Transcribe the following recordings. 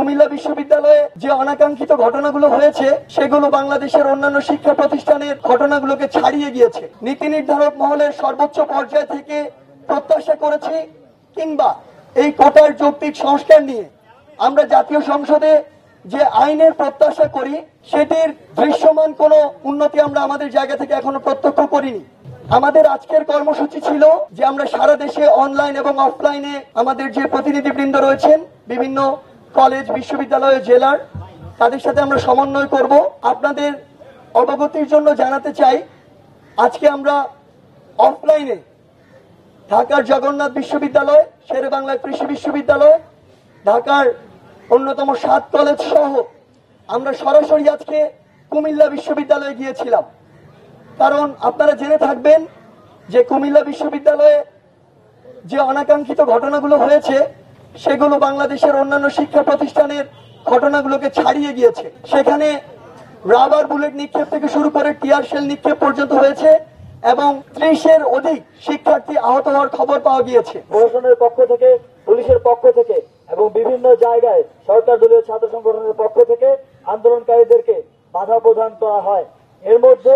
কুমিল্লা বিশ্ববিদ্যালয়ে যে অনাকাঙ্ক্ষিত ঘটনাগুলো হয়েছে সেগুলো বাংলাদেশের অন্যান্য শিক্ষা প্রতিষ্ঠানের ঘটনাগুলোকে ছাড়িয়ে গিয়েছে। নীতি নির্ধারক মহলের সর্বোচ্চ পর্যায় থেকে প্রত্যাশা করেছি কিংবা এই কোটার যৌক্তিক সংস্কার নিয়ে আমরা জাতীয় সংসদে যে আইনের প্রত্যাশা করি সেটির দৃশ্যমান কোনো উন্নতি আমরা আমাদের জায়গা থেকে এখনো প্রত্যক্ষ করিনি। আমাদের আজকের কর্মসূচি ছিল যে আমরা সারা দেশে অনলাইন এবং অফলাইনে আমাদের যে প্রতিনিধিবৃন্দ রয়েছেন বিভিন্ন কলেজ, বিশ্ববিদ্যালয়, জেলার, তাদের সাথে আমরা সমন্বয় করব। আপনাদের অবগতির জন্য জানাতে চাই, আজকে আমরা অফলাইনে ঢাকার জগন্নাথ বিশ্ববিদ্যালয়, শেরেবাংলা কৃষি বিশ্ববিদ্যালয়, ঢাকার অন্যতম 7 কলেজ সহ আমরা সরাসরি আজকে কুমিল্লা বিশ্ববিদ্যালয়ে গিয়েছিলাম। কারণ আপনারা জেনে থাকবেন যে কুমিল্লা বিশ্ববিদ্যালয়ে যে অনাকাঙ্ক্ষিত ঘটনাগুলো হয়েছে সেগুলো বাংলাদেশের অন্যান্য শিক্ষা প্রতিষ্ঠানের ঘটনাগুলোকে ছাড়িয়ে গিয়েছে। সেখানে রাবার বুলেট নিক্ষেপ থেকে শুরু করে টিয়ার শেল নিক্ষেপ পর্যন্ত হয়েছে এবং 30-এর অধিক শিক্ষার্থী আহত হওয়ার খবর পাওয়া গিয়েছে। প্রশাসনের পক্ষ থেকে, পুলিশের পক্ষ থেকে এবং বিভিন্ন জায়গায় সরকার দলীয় ছাত্র সংগঠনের পক্ষ থেকে আন্দোলনকারীদেরকে বাধা প্রদান করা হয়। এর মধ্যে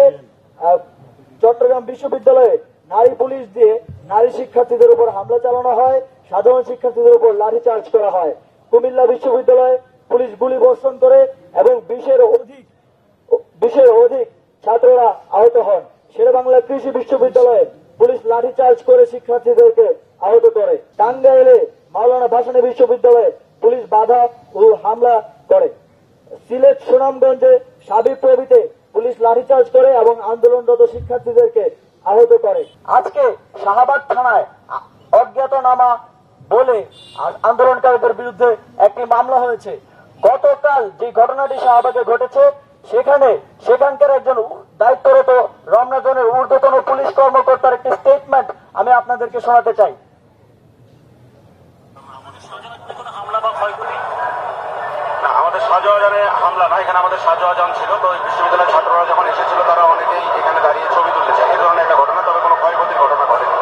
চট্টগ্রাম বিশ্ববিদ্যালয়ে নারী পুলিশ দিয়ে নারী শিক্ষার্থীদের উপর হামলা চালানো হয়, সাধারণ শিক্ষার্থীদের উপর লাঠিচার্জ করা হয়। কুমিল্লা বিশ্ববিদ্যালয়ে পুলিশ গুলি বর্ষণ করে এবং 20-এর অধিক ছাত্ররা আহত হন। শেরেবাংলা কৃষি বিশ্ববিদ্যালয়ে পুলিশ লাঠিচার্জ করে শিক্ষার্থীদেরকে আহত করে। টাঙ্গাইলে মাওলানা ভাসানী বিশ্ববিদ্যালয়ে পুলিশ বাধা ও হামলা করে। সিলেট, সুনামগঞ্জে সাবিপ্রবিতে পুলিশ লাঠিচার্জ করে এবং আন্দোলনরত শিক্ষার্থীদেরকে আহত করে। আজকে শাহবাগ থানায় অজ্ঞাতনামা বলে আন্দোলনকারীদের বিরুদ্ধে একটি মামলা হয়েছে। গতকাল যে ঘটনাটি শাহবাগে ঘটেছে সেখানকার একজন দায়িত্বরত রমনা জোনের ঊর্ধ্বতন পুলিশ কর্মকর্তার একটি স্টেটমেন্ট আমি আপনাদেরকে শোনাতে চাই। আমাদের শাহজাহানে হামলা না, এখানে আমাদের শাহজাহান ছিল। তো বিশ্ববিদ্যালয়ের ছাত্ররা যখন এসেছিল তারা অনেকেই এখানে দাঁড়িয়ে ছবি তুলেছে, এই ধরনের একটা ঘটনা, তবে কোনো ক্ষয়ক্ষতির ঘটনা ঘটেনি।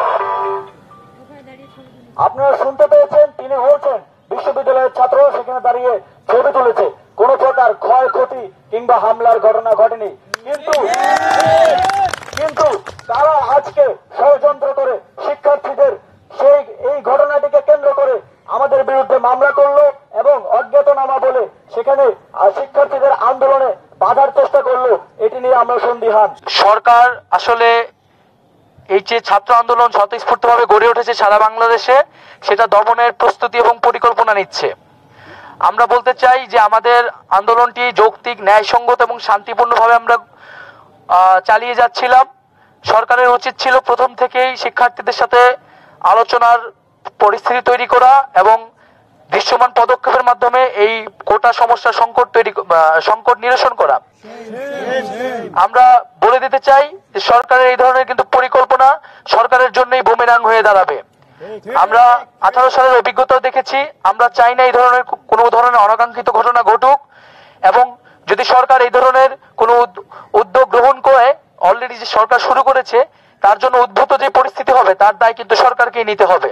আপনারা শুনতে পেয়েছেন, তিনি বলছেন বিশ্ববিদ্যালয়ের ছাত্ররা সেখানে দাঁড়িয়ে ছবি তুলেছে, কোন প্রকার ক্ষয়ক্ষতি কিংবা হামলার ঘটনা ঘটেনি। কিন্তু তারা আজকে ষড়যন্ত্র করে শিক্ষার্থীদের এই ঘটনাটিকে কেন্দ্র করে আমাদের বিরুদ্ধে মামলা করলো এবং অজ্ঞাতনামা বলে সেখানে শিক্ষার্থীদের আন্দোলনে বাধার চেষ্টা করলো। এটি নিয়ে আমরা সন্দিহান। সরকার আসলে এই যে ছাত্র আন্দোলন স্বতঃস্ফূর্তভাবে গড়ে উঠেছে সারা বাংলাদেশে, সেটা দমনের প্রস্তুতি এবং পরিকল্পনা নিচ্ছে। আমরা বলতে চাই যে আমাদের আন্দোলনটি যৌক্তিক, ন্যায়সঙ্গত এবং শান্তিপূর্ণভাবে আমরা চালিয়ে যাচ্ছিলাম। সরকারের উচিত ছিল প্রথম থেকেই শিক্ষার্থীদের সাথে আলোচনার পরিস্থিতি তৈরি করা এবং দৃশ্যমান পদক্ষেপের মাধ্যমে এই কোটা সমস্যার সংকট নিরসন করা। আমরা বলে দিতে চাই যে সরকারের এই ধরনের কিন্তু পরিকল্পনা সরকারের জন্যই বুমেরাং হয়ে দাঁড়াবে। আমরা 18 সালের অভিজ্ঞতাও দেখেছি। আমরা চাই না এই ধরনের কোনো ধরনের অনাকাঙ্ক্ষিত ঘটনা ঘটুক, এবং যদি সরকার এই ধরনের কোনো উদ্যোগ গ্রহণ করে, অলরেডি যে সরকার শুরু করেছে, তার জন্য উদ্ভূত যে পরিস্থিতি হবে তার দায় কিন্তু সরকারকেই নিতে হবে।